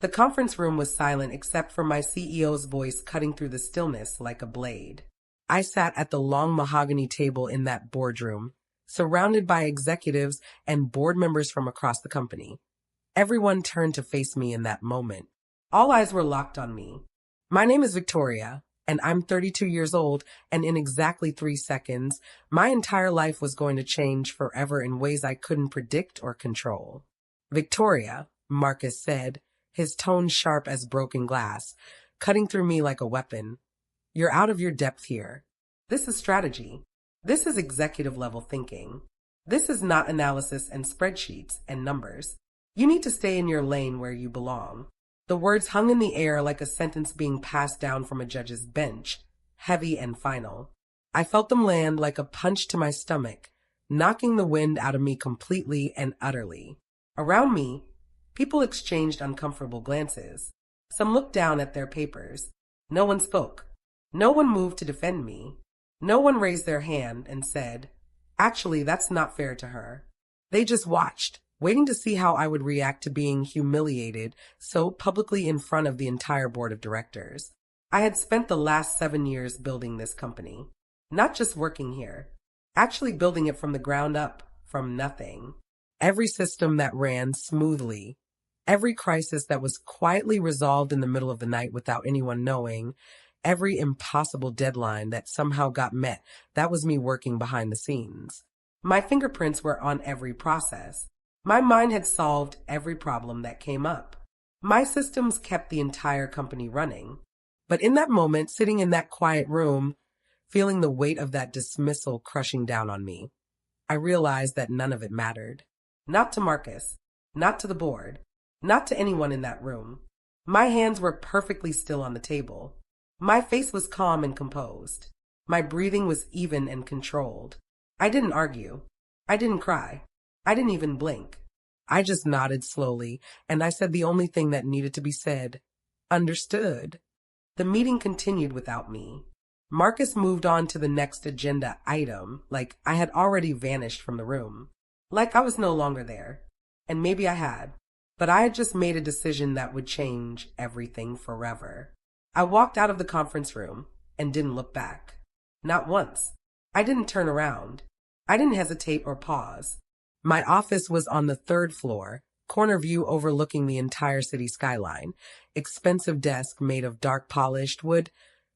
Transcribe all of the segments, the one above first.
The conference room was silent except for my CEO's voice cutting through the stillness like a blade. I sat at the long mahogany table in that boardroom, surrounded by executives and board members from across the company. Everyone turned to face me in that moment. All eyes were locked on me. My name is Victoria, and I'm 32 years old, and in exactly 3 seconds, my entire life was going to change forever in ways I couldn't predict or control. Victoria, Marcus said, his tone sharp as broken glass, cutting through me like a weapon. You're out of your depth here. This is strategy. This is executive level thinking. This is not analysis and spreadsheets and numbers. You need to stay in your lane where you belong. The words hung in the air like a sentence being passed down from a judge's bench, heavy and final. I felt them land like a punch to my stomach, knocking the wind out of me completely and utterly. Around me, people exchanged uncomfortable glances. Some looked down at their papers. No one spoke. No one moved to defend me. No one raised their hand and said, "Actually, that's not fair to her." They just watched, waiting to see how I would react to being humiliated so publicly in front of the entire board of directors. I had spent the last 7 years building this company. Not just working here, actually building it from the ground up, from nothing. Every system that ran smoothly, every crisis that was quietly resolved in the middle of the night without anyone knowing, every impossible deadline that somehow got met, that was me working behind the scenes. My fingerprints were on every process. My mind had solved every problem that came up. My systems kept the entire company running. But in that moment, sitting in that quiet room, feeling the weight of that dismissal crushing down on me, I realized that none of it mattered. Not to Marcus, not to the board, not to anyone in that room. My hands were perfectly still on the table. My face was calm and composed. My breathing was even and controlled. I didn't argue. I didn't cry. I didn't even blink. I just nodded slowly, and I said the only thing that needed to be said. Understood. The meeting continued without me. Marcus moved on to the next agenda item, like I had already vanished from the room. Like I was no longer there. And maybe I had. But I had just made a decision that would change everything forever. I walked out of the conference room and didn't look back. Not once. I didn't turn around. I didn't hesitate or pause. My office was on the 3rd floor, corner view overlooking the entire city skyline, expensive desk made of dark polished wood,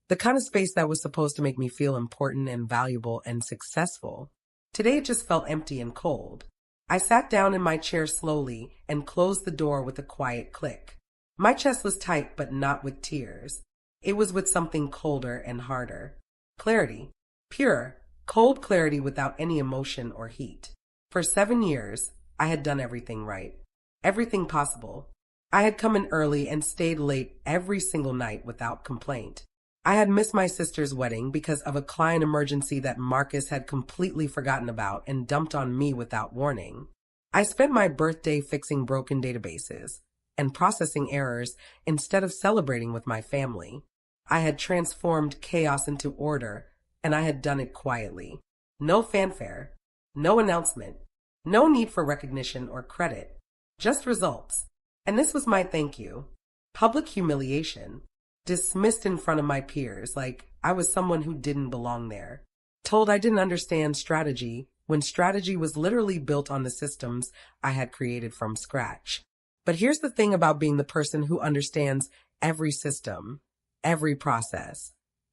the kind of space that was supposed to make me feel important and valuable and successful. Today it just felt empty and cold. I sat down in my chair slowly and closed the door with a quiet click. My chest was tight, but not with tears. It was with something colder and harder. Clarity. Pure, cold clarity without any emotion or heat. For 7 years, I had done everything right. Everything possible. I had come in early and stayed late every single night without complaint. I had missed my sister's wedding because of a client emergency that Marcus had completely forgotten about and dumped on me without warning. I spent my birthday fixing broken databases and processing errors instead of celebrating with my family. I had transformed chaos into order, and I had done it quietly. No fanfare, no announcement, no need for recognition or credit, just results. And this was my thank you. Public humiliation. Dismissed in front of my peers like I was someone who didn't belong there. Told I didn't understand strategy when strategy was literally built on the systems I had created from scratch. But here's the thing about being the person who understands every system, every process,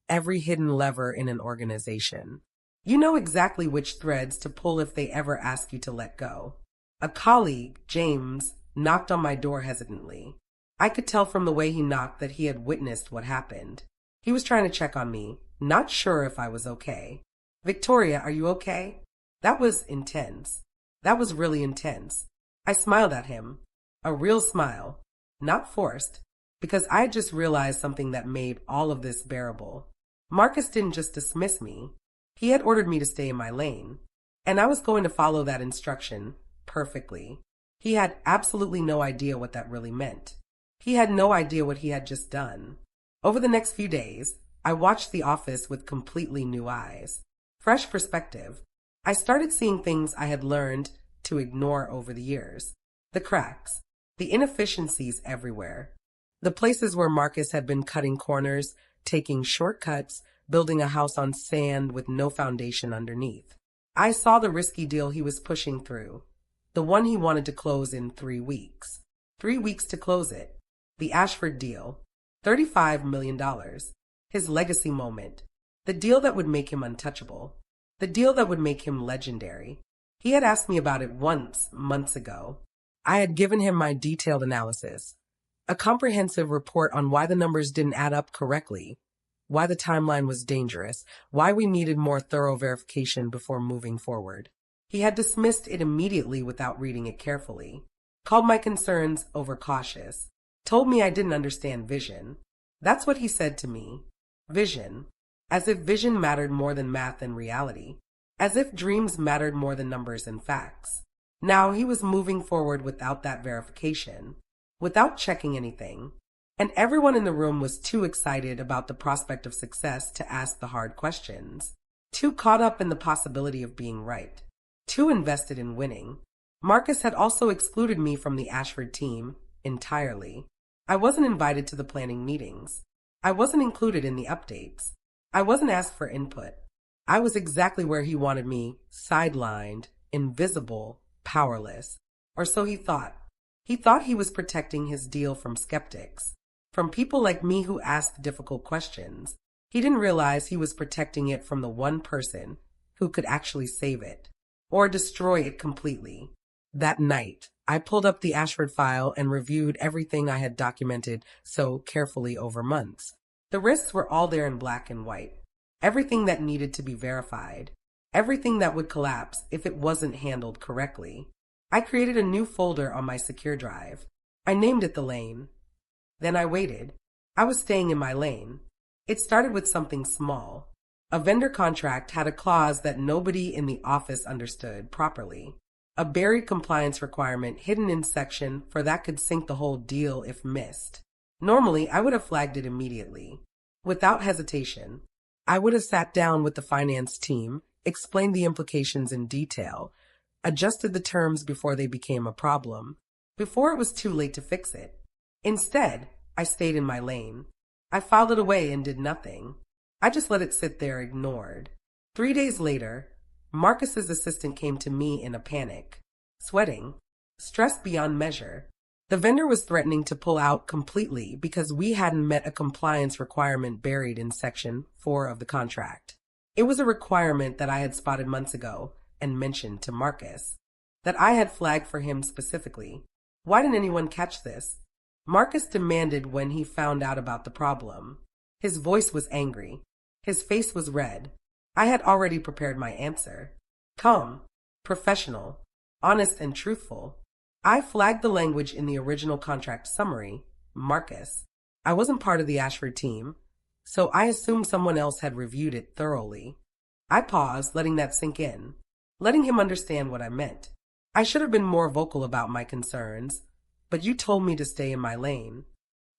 every hidden lever in an organization. You know exactly which threads to pull if they ever ask you to let go. A colleague, James, knocked on my door hesitantly. I could tell from the way he knocked that he had witnessed what happened. He was trying to check on me, not sure if I was okay. "Victoria, are you okay?" That was intense. That was really intense. I smiled at him. A real smile. Not forced. Because I had just realized something that made all of this bearable. Marcus didn't just dismiss me. He had ordered me to stay in my lane. And I was going to follow that instruction perfectly. He had absolutely no idea what that really meant. He had no idea what he had just done. Over the next few days, I watched the office with completely new eyes. Fresh perspective. I started seeing things I had learned to ignore over the years. The cracks. The inefficiencies everywhere. The places where Marcus had been cutting corners, taking shortcuts, building a house on sand with no foundation underneath. I saw the risky deal he was pushing through, the one he wanted to close in 3 weeks. 3 weeks to close it. The Ashford deal. $35 million. His legacy moment. The deal that would make him untouchable. The deal that would make him legendary. He had asked me about it once, months ago. I had given him my detailed analysis. A comprehensive report on why the numbers didn't add up correctly, why the timeline was dangerous, why we needed more thorough verification before moving forward. He had dismissed it immediately without reading it carefully, called my concerns overcautious, told me I didn't understand vision. That's what he said to me. Vision. As if vision mattered more than math and reality. As if dreams mattered more than numbers and facts. Now he was moving forward without that verification, without checking anything. And everyone in the room was too excited about the prospect of success to ask the hard questions, too caught up in the possibility of being right, too invested in winning. Marcus had also excluded me from the Ashford team entirely. I wasn't invited to the planning meetings. I wasn't included in the updates. I wasn't asked for input. I was exactly where he wanted me, sidelined, invisible, powerless. Or so he thought. He thought he was protecting his deal from skeptics, from people like me who asked difficult questions. He didn't realize he was protecting it from the one person who could actually save it, or destroy it completely. That night, I pulled up the Ashford file and reviewed everything I had documented so carefully over months. The risks were all there in black and white. Everything that needed to be verified. Everything that would collapse if it wasn't handled correctly. I created a new folder on my secure drive. I named it The Lane. Then I waited. I was staying in my lane. It started with something small. A vendor contract had a clause that nobody in the office understood properly. A buried compliance requirement hidden in section for that could sink the whole deal if missed. Normally, I would have flagged it immediately. Without hesitation. I would have sat down with the finance team, explained the implications in detail, adjusted the terms before they became a problem, before it was too late to fix it. Instead, I stayed in my lane. I filed it away and did nothing. I just let it sit there ignored. 3 days later, Marcus's assistant came to me in a panic, sweating, stressed beyond measure. The vendor was threatening to pull out completely because we hadn't met a compliance requirement buried in Section 4 of the contract. It was a requirement that I had spotted months ago and mentioned to Marcus, that I had flagged for him specifically. Why didn't anyone catch this? Marcus demanded when he found out about the problem. His voice was angry. His face was red. I had already prepared my answer. Calm, professional, honest and truthful. I flagged the language in the original contract summary, Marcus. I wasn't part of the Ashford team, so I assumed someone else had reviewed it thoroughly. I paused, letting that sink in, letting him understand what I meant. I should have been more vocal about my concerns, but you told me to stay in my lane.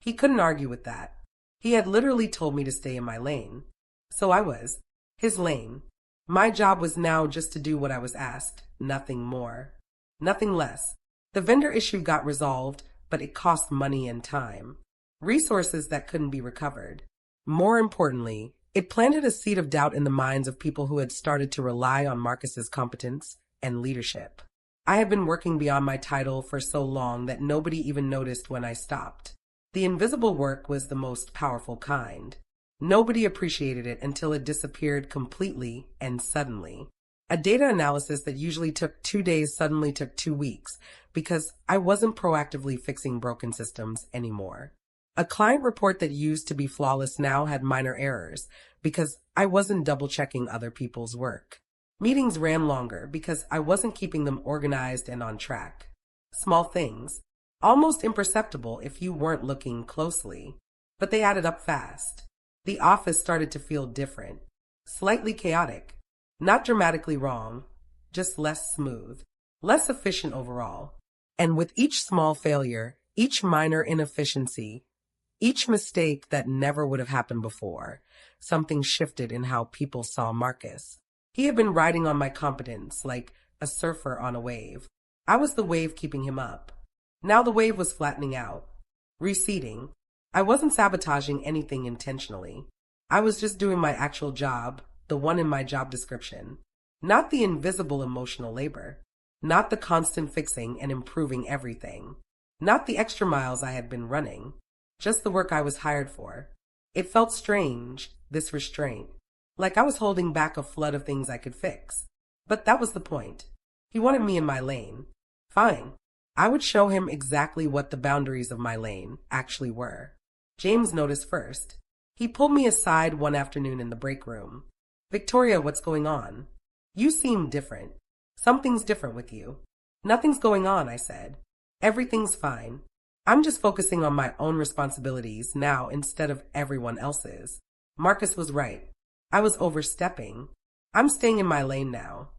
He couldn't argue with that. He had literally told me to stay in my lane. So I was. His lane. My job was now just to do what I was asked, nothing more. Nothing less. The vendor issue got resolved, but it cost money and time. Resources that couldn't be recovered. More importantly, it planted a seed of doubt in the minds of people who had started to rely on Marcus's competence and leadership. I had been working beyond my title for so long that nobody even noticed when I stopped. The invisible work was the most powerful kind. Nobody appreciated it until it disappeared completely and suddenly. A data analysis that usually took 2 days suddenly took 2 weeks because I wasn't proactively fixing broken systems anymore. A client report that used to be flawless now had minor errors because I wasn't double-checking other people's work. Meetings ran longer because I wasn't keeping them organized and on track. Small things, almost imperceptible if you weren't looking closely, but they added up fast. The office started to feel different, slightly chaotic, not dramatically wrong, just less smooth, less efficient overall. And with each small failure, each minor inefficiency, each mistake that never would have happened before, something shifted in how people saw Marcus. He had been riding on my competence like a surfer on a wave. I was the wave keeping him up. Now the wave was flattening out, receding, I wasn't sabotaging anything intentionally. I was just doing my actual job, the one in my job description. Not the invisible emotional labor. Not the constant fixing and improving everything. Not the extra miles I had been running. Just the work I was hired for. It felt strange, this restraint. Like I was holding back a flood of things I could fix. But that was the point. He wanted me in my lane. Fine. I would show him exactly what the boundaries of my lane actually were. James noticed first. He pulled me aside one afternoon in the break room. Victoria, what's going on? You seem different. Something's different with you. Nothing's going on, I said. Everything's fine. I'm just focusing on my own responsibilities now instead of everyone else's. Marcus was right. I was overstepping. I'm staying in my lane now.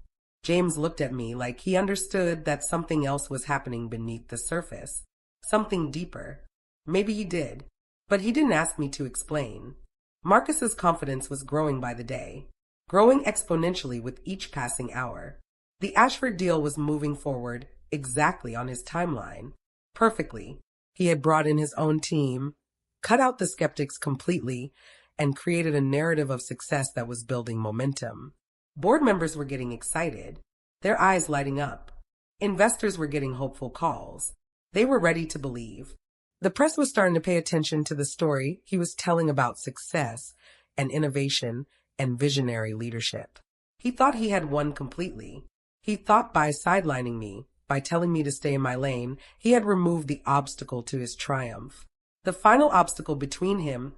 James looked at me like he understood that something else was happening beneath the surface. Something deeper. Maybe he did, but he didn't ask me to explain. Marcus's confidence was growing by the day, growing exponentially with each passing hour. The Ashford deal was moving forward exactly on his timeline. Perfectly. He had brought in his own team, cut out the skeptics completely, and created a narrative of success that was building momentum. Board members were getting excited, their eyes lighting up. Investors were getting hopeful calls. They were ready to believe. The press was starting to pay attention to the story he was telling about success and innovation and visionary leadership. He thought he had won completely. He thought by sidelining me, by telling me to stay in my lane, he had removed the obstacle to his triumph. The final obstacle between him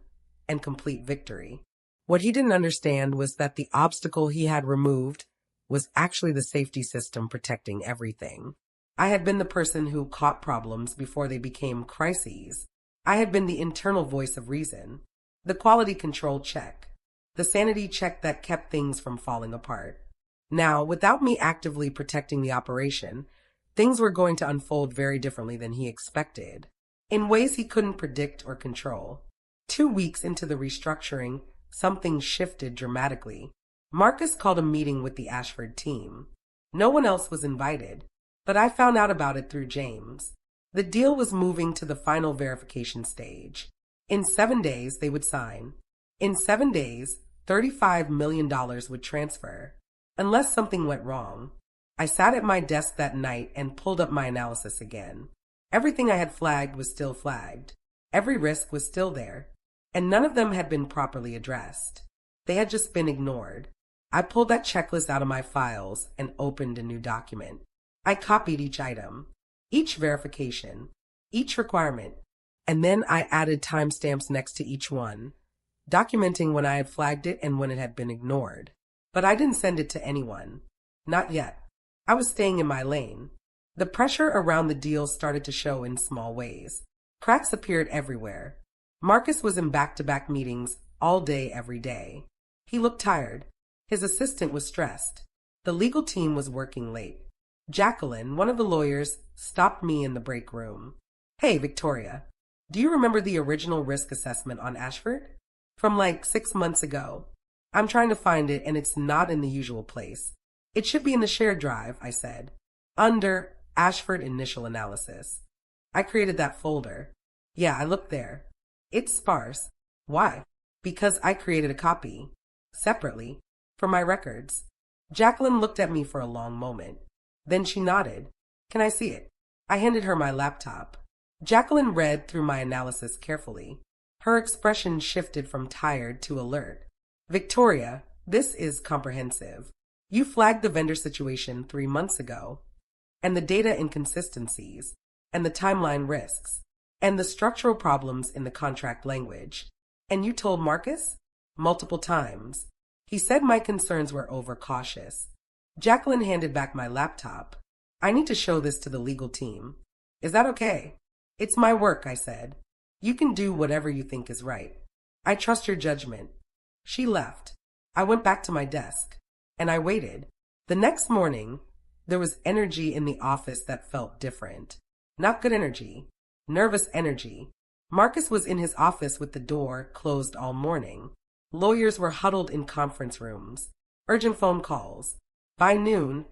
and complete victory. What he didn't understand was that the obstacle he had removed was actually the safety system protecting everything. I had been the person who caught problems before they became crises. I had been the internal voice of reason, the quality control check, the sanity check that kept things from falling apart. Now, without me actively protecting the operation, things were going to unfold very differently than he expected, in ways he couldn't predict or control. 2 weeks into the restructuring, something shifted dramatically. Marcus called a meeting with the Ashford team. No one else was invited, but I found out about it through James. The deal was moving to the final verification stage. In 7 days, they would sign. In 7 days, $35 million would transfer, unless something went wrong. I sat at my desk that night and pulled up my analysis again. Everything I had flagged was still flagged. Every risk was still there. And none of them had been properly addressed. They had just been ignored. I pulled that checklist out of my files and opened a new document. I copied each item, each verification, each requirement, and then I added timestamps next to each one, documenting when I had flagged it and when it had been ignored. But I didn't send it to anyone. Not yet. I was staying in my lane. The pressure around the deal started to show in small ways. Cracks appeared everywhere. Marcus was in back-to-back meetings all day, every day. He looked tired. His assistant was stressed. The legal team was working late. Jacqueline, one of the lawyers, stopped me in the break room. Hey, Victoria, do you remember the original risk assessment on Ashford? From like 6 months ago. I'm trying to find it and it's not in the usual place. It should be in the shared drive, I said. Under Ashford Initial Analysis. I created that folder. Yeah, I looked there. It's sparse. Why? Because I created a copy, separately, for my records. Jacqueline looked at me for a long moment. Then she nodded. Can I see it? I handed her my laptop. Jacqueline read through my analysis carefully. Her expression shifted from tired to alert. Victoria, this is comprehensive. You flagged the vendor situation 3 months ago, and the data inconsistencies, and the timeline risks, and the structural problems in the contract language. And you told Marcus? Multiple times. He said my concerns were overcautious. Jacqueline handed back my laptop. I need to show this to the legal team. Is that okay? It's my work, I said. You can do whatever you think is right. I trust your judgment. She left. I went back to my desk, and I waited. The next morning, there was energy in the office that felt different. Not good energy. Nervous energy. Marcus was in his office with the door closed all morning. Lawyers were huddled in conference rooms. Urgent phone calls. By noon,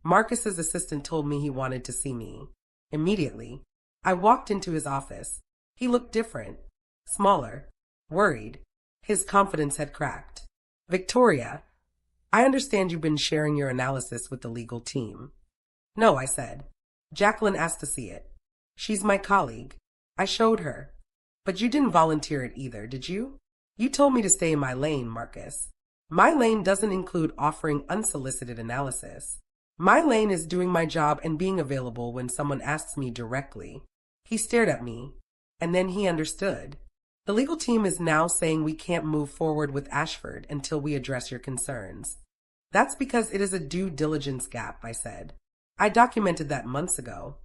Marcus's assistant told me he wanted to see me. Immediately, I walked into his office. He looked different. smaller, worried. His confidence had cracked. Victoria, I understand you've been sharing your analysis with the legal team. No, I said. Jacqueline asked to see it. She's my colleague. I showed her. But you didn't volunteer it either, did you? You told me to stay in my lane, Marcus. My lane doesn't include offering unsolicited analysis. My lane is doing my job and being available when someone asks me directly. He stared at me, and then he understood. The legal team is now saying we can't move forward with Ashford until we address your concerns. That's because it is a due diligence gap, I said. I documented that months ago.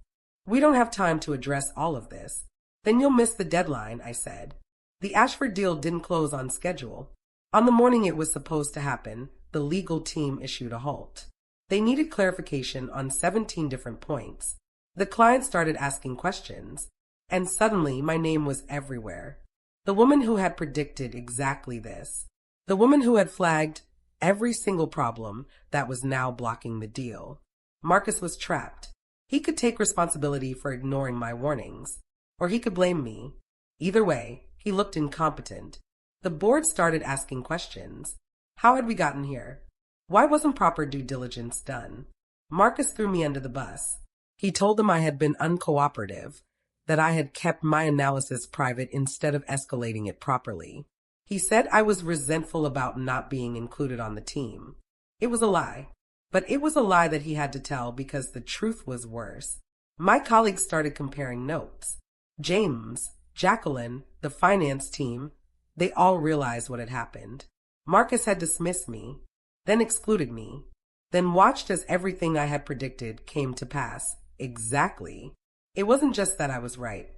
We don't have time to address all of this. Then you'll miss the deadline, I said. The Ashford deal didn't close on schedule. On the morning it was supposed to happen, the legal team issued a halt. They needed clarification on 17 different points. The client started asking questions, and suddenly my name was everywhere. The woman who had predicted exactly this. The woman who had flagged every single problem that was now blocking the deal. Marcus was trapped. He could take responsibility for ignoring my warnings, or he could blame me. Either way, he looked incompetent. The board started asking questions. How had we gotten here? Why wasn't proper due diligence done? Marcus threw me under the bus. He told them I had been uncooperative, that I had kept my analysis private instead of escalating it properly. He said I was resentful about not being included on the team. It was a lie. But it was a lie that he had to tell because the truth was worse. My colleagues started comparing notes. James, Jacqueline, the finance team, they all realized what had happened. Marcus had dismissed me, then excluded me, then watched as everything I had predicted came to pass. Exactly. It wasn't just that I was right.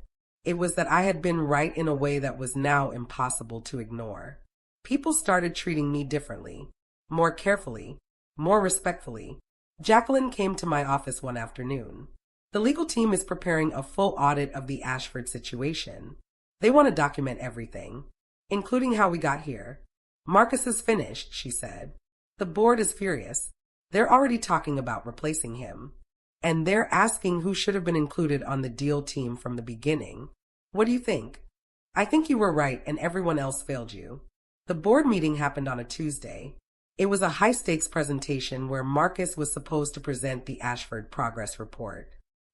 It was that I had been right in a way that was now impossible to ignore. People started treating me differently, more carefully, more respectfully. Jacqueline came to my office one afternoon. The legal team is preparing a full audit of the Ashford situation. They want to document everything, including how we got here. Marcus is finished, she said. The board is furious. They're already talking about replacing him. And they're asking who should have been included on the deal team from the beginning. What do you think? I think you were right and everyone else failed you. The board meeting happened on a Tuesday. It was a high-stakes presentation where Marcus was supposed to present the Ashford progress report.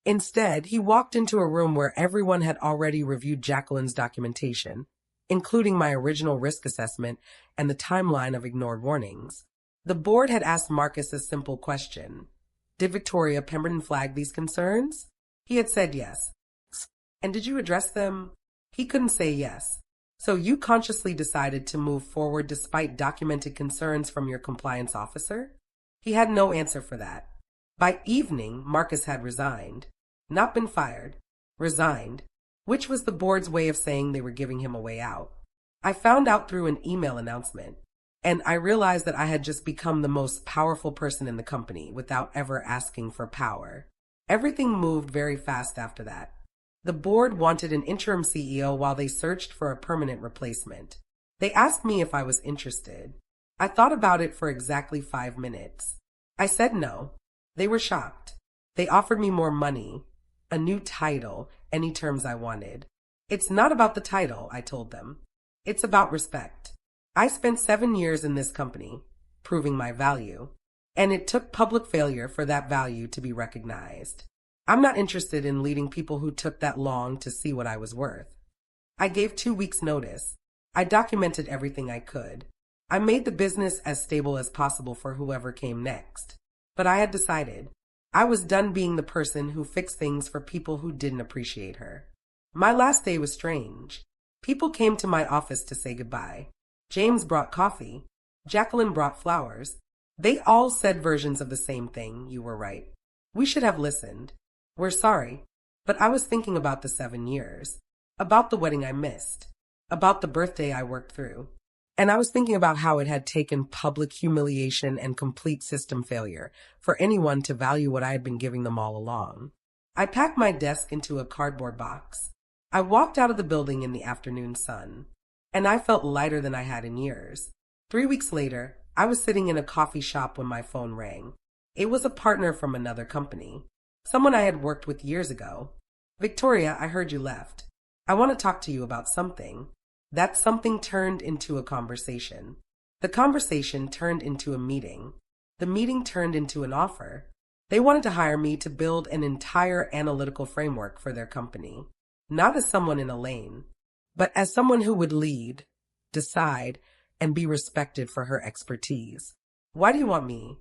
Instead, he walked into a room where everyone had already reviewed Jacqueline's documentation, including my original risk assessment and the timeline of ignored warnings. The board had asked Marcus a simple question. Did Victoria Pemberton flag these concerns? He had said yes. And did you address them? He couldn't say yes. So you consciously decided to move forward despite documented concerns from your compliance officer? He had no answer for that. By evening, Marcus had resigned. Not been fired. Resigned. Which was the board's way of saying they were giving him a way out. I found out through an email announcement, and I realized that I had just become the most powerful person in the company without ever asking for power. Everything moved very fast after that. The board wanted an interim CEO while they searched for a permanent replacement. They asked me if I was interested. I thought about it for exactly 5 minutes. I said no. They were shocked. They offered me more money, a new title, any terms I wanted. It's not about the title, I told them. It's about respect. I spent 7 years in this company, proving my value, and it took public failure for that value to be recognized. I'm not interested in leading people who took that long to see what I was worth. I gave 2 weeks' notice. I documented everything I could. I made the business as stable as possible for whoever came next. But I had decided. I was done being the person who fixed things for people who didn't appreciate her. My last day was strange. People came to my office to say goodbye. James brought coffee. Jacqueline brought flowers. They all said versions of the same thing. You were right. We should have listened. We're sorry. But I was thinking about the 7 years. About the wedding I missed. About the birthday I worked through. And I was thinking about how it had taken public humiliation and complete system failure for anyone to value what I had been giving them all along. I packed my desk into a cardboard box. I walked out of the building in the afternoon sun, and I felt lighter than I had in years. 3 weeks later, I was sitting in a coffee shop when my phone rang. It was a partner from another company, someone I had worked with years ago. Victoria, I heard you left. I want to talk to you about something. That something turned into a conversation. The conversation turned into a meeting. The meeting turned into an offer. They wanted to hire me to build an entire analytical framework for their company, not as someone in a lane, but as someone who would lead, decide, and be respected for her expertise. Why do you want me?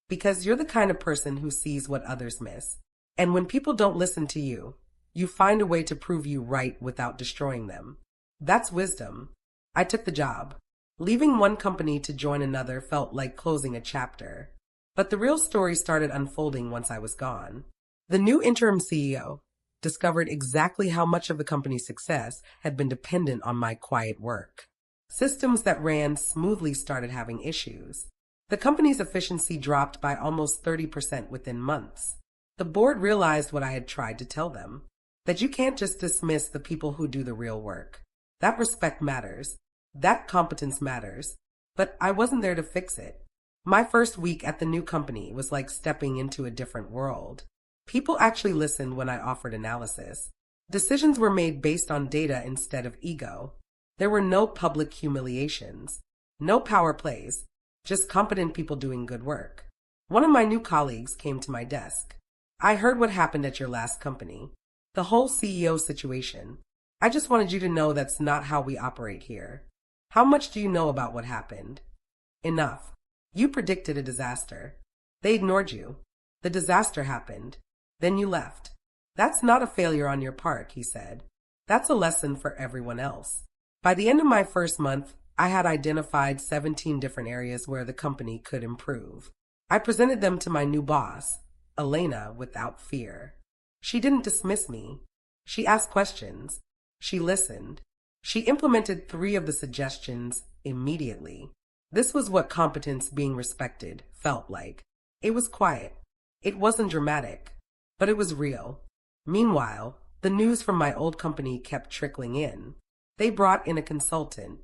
Because you're the kind of person who sees what others miss. And when people don't listen to you, you find a way to prove you right without destroying them. That's wisdom. I took the job. Leaving one company to join another felt like closing a chapter. But the real story started unfolding once I was gone. The new interim CEO discovered exactly how much of the company's success had been dependent on my quiet work. Systems that ran smoothly started having issues. The company's efficiency dropped by almost 30% within months. The board realized what I had tried to tell them, that you can't just dismiss the people who do the real work. That respect matters. That competence matters. But I wasn't there to fix it. My first week at the new company was like stepping into a different world. People actually listened when I offered analysis. Decisions were made based on data instead of ego. There were no public humiliations, no power plays, just competent people doing good work. One of my new colleagues came to my desk. I heard what happened at your last company. The whole CEO situation. I just wanted you to know that's not how we operate here. How much do you know about what happened? Enough. You predicted a disaster. They ignored you. The disaster happened. Then you left. That's not a failure on your part, he said. That's a lesson for everyone else. By the end of my first month, I had identified 17 different areas where the company could improve. I presented them to my new boss, Elena, without fear. She didn't dismiss me. She asked questions. She listened. She implemented 3 of the suggestions immediately. This was what competence being respected felt like. It was quiet. It wasn't dramatic, but it was real. Meanwhile, the news from my old company kept trickling in. They brought in a consultant.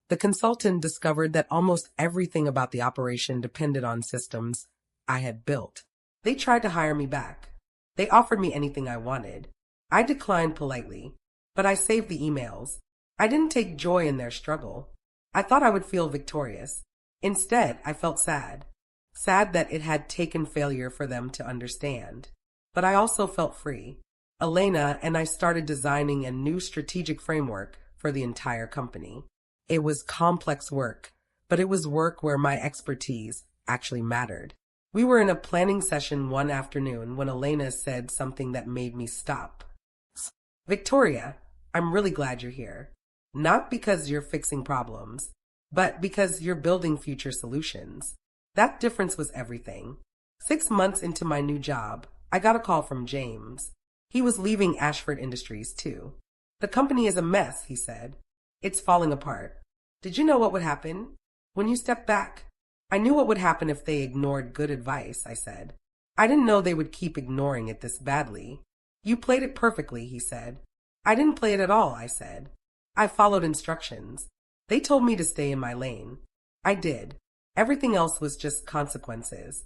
The consultant discovered that almost everything about the operation depended on systems I had built. They tried to hire me back. They offered me anything I wanted. I declined politely, but I saved the emails. I didn't take joy in their struggle. I thought I would feel victorious. Instead, I felt sad. Sad that it had taken failure for them to understand. But I also felt free. Elena and I started designing a new strategic framework for the entire company. It was complex work, but it was work where my expertise actually mattered. We were in a planning session one afternoon when Elena said something that made me stop. Victoria, I'm really glad you're here. Not because you're fixing problems, but because you're building future solutions. That difference was everything. 6 months into my new job, I got a call from James. He was leaving Ashford Industries too. The company is a mess, he said. It's falling apart. Did you know what would happen? When you stepped back, I knew what would happen if they ignored good advice, I said. I didn't know they would keep ignoring it this badly. You played it perfectly, he said. I didn't play it at all, I said. I followed instructions. They told me to stay in my lane. I did. Everything else was just consequences.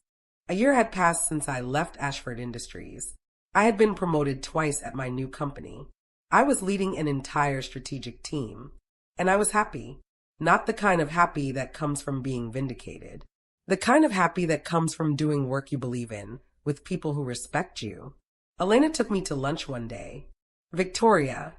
A year had passed since I left Ashford Industries. I had been promoted twice at my new company. I was leading an entire strategic team. And I was happy. Not the kind of happy that comes from being vindicated. The kind of happy that comes from doing work you believe in, with people who respect you. Elena took me to lunch one day. Victoria,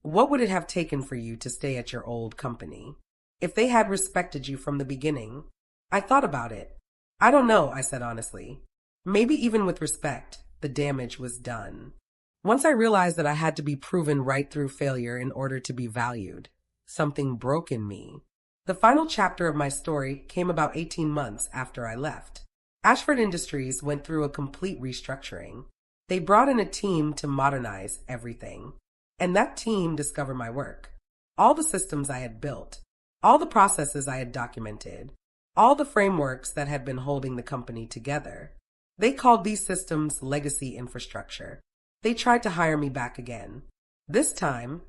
what would it have taken for you to stay at your old company? If they had respected you from the beginning? I thought about it. I don't know, I said honestly. Maybe even with respect, the damage was done. Once I realized that I had to be proven right through failure in order to be valued, something broke in me. The final chapter of my story came about 18 months after I left. Ashford Industries went through a complete restructuring. They brought in a team to modernize everything. And that team discovered my work. All the systems I had built. All the processes I had documented. All the frameworks that had been holding the company together. They called these systems legacy infrastructure. They tried to hire me back again. This time,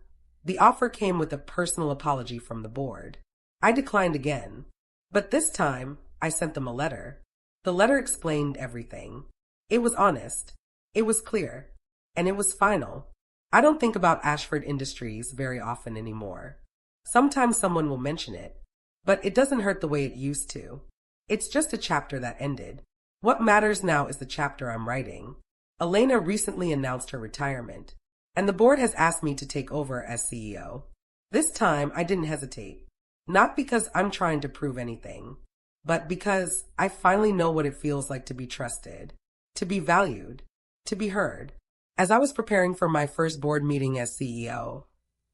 the offer came with a personal apology from the board. I declined again. But this time, I sent them a letter. The letter explained everything. It was honest. It was clear. And it was final. I don't think about Ashford Industries very often anymore. Sometimes someone will mention it, but it doesn't hurt the way it used to. It's just a chapter that ended. What matters now is the chapter I'm writing. Elena recently announced her retirement, and the board has asked me to take over as CEO. This time, I didn't hesitate. Not because I'm trying to prove anything, but because I finally know what it feels like to be trusted, to be valued, to be heard. As I was preparing for my first board meeting as CEO,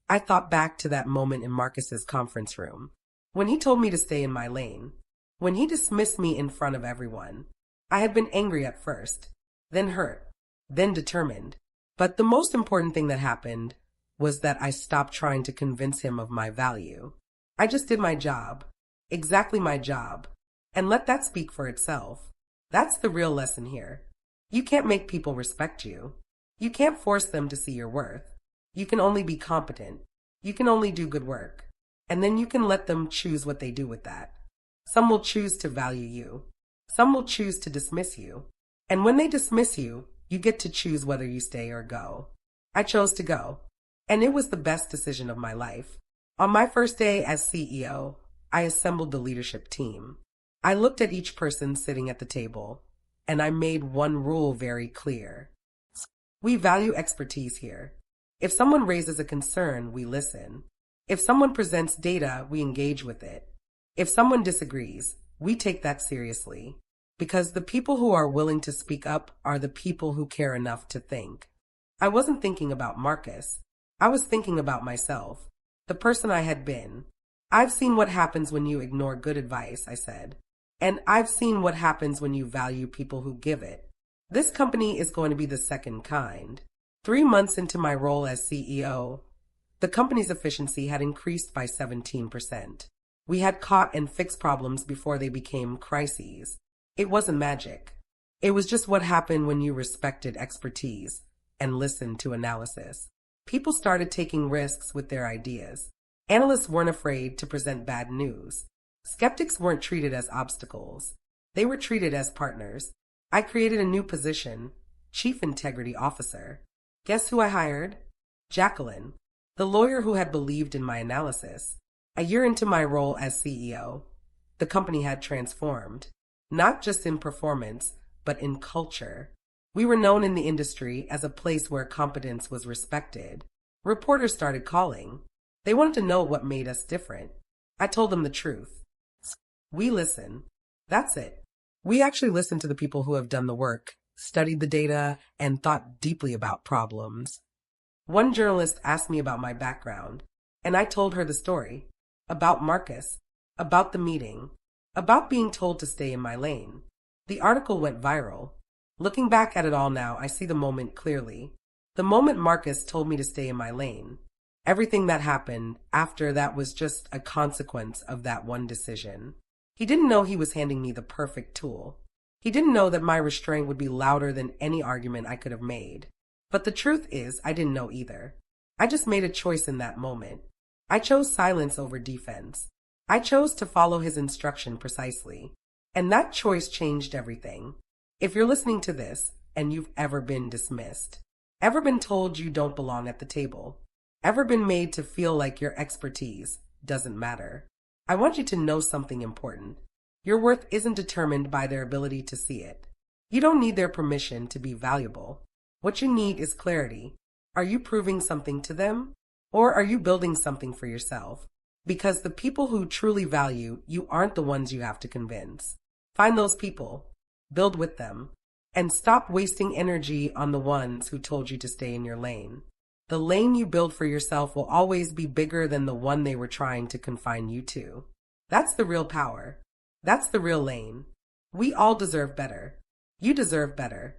I thought back to that moment in Marcus's conference room, when he told me to stay in my lane, when he dismissed me in front of everyone. I had been angry at first, then hurt, then determined. But the most important thing that happened was that I stopped trying to convince him of my value. I just did my job, exactly my job, and let that speak for itself. That's the real lesson here. You can't make people respect you. You can't force them to see your worth. You can only be competent. You can only do good work. And then you can let them choose what they do with that. Some will choose to value you. Some will choose to dismiss you. And when they dismiss you, you get to choose whether you stay or go. I chose to go. And it was the best decision of my life. On my first day as CEO, I assembled the leadership team. I looked at each person sitting at the table, and I made one rule very clear. We value expertise here. If someone raises a concern, we listen. If someone presents data, we engage with it. If someone disagrees, we take that seriously. Because the people who are willing to speak up are the people who care enough to think. I wasn't thinking about Marcus. I was thinking about myself, the person I had been. I've seen what happens when you ignore good advice, I said. And I've seen what happens when you value people who give it. This company is going to be the second kind. 3 months into my role as CEO, the company's efficiency had increased by 17%. We had caught and fixed problems before they became crises. It wasn't magic. It was just what happened when you respected expertise and listened to analysis. People started taking risks with their ideas. Analysts weren't afraid to present bad news. Skeptics weren't treated as obstacles. They were treated as partners. I created a new position, Chief Integrity Officer. Guess who I hired? Jacqueline, the lawyer who had believed in my analysis. A year into my role as CEO, the company had transformed, not just in performance, but in culture. We were known in the industry as a place where competence was respected. Reporters started calling. They wanted to know what made us different. I told them the truth. We listen. That's it. We actually listen to the people who have done the work, studied the data, and thought deeply about problems. One journalist asked me about my background, and I told her the story. About Marcus, about the meeting, about being told to stay in my lane. The article went viral. Looking back at it all now, I see the moment clearly. The moment Marcus told me to stay in my lane. Everything that happened after that was just a consequence of that one decision. He didn't know he was handing me the perfect tool. He didn't know that my restraint would be louder than any argument I could have made. But the truth is, I didn't know either. I just made a choice in that moment. I chose silence over defense. I chose to follow his instruction precisely. And that choice changed everything. If you're listening to this and you've ever been dismissed, ever been told you don't belong at the table, ever been made to feel like your expertise doesn't matter, I want you to know something important. Your worth isn't determined by their ability to see it. You don't need their permission to be valuable. What you need is clarity. Are you proving something to them? Or are you building something for yourself? Because the people who truly value you aren't the ones you have to convince. Find those people, build with them, and stop wasting energy on the ones who told you to stay in your lane. The lane you build for yourself will always be bigger than the one they were trying to confine you to. That's the real power. That's the real lane. We all deserve better. You deserve better.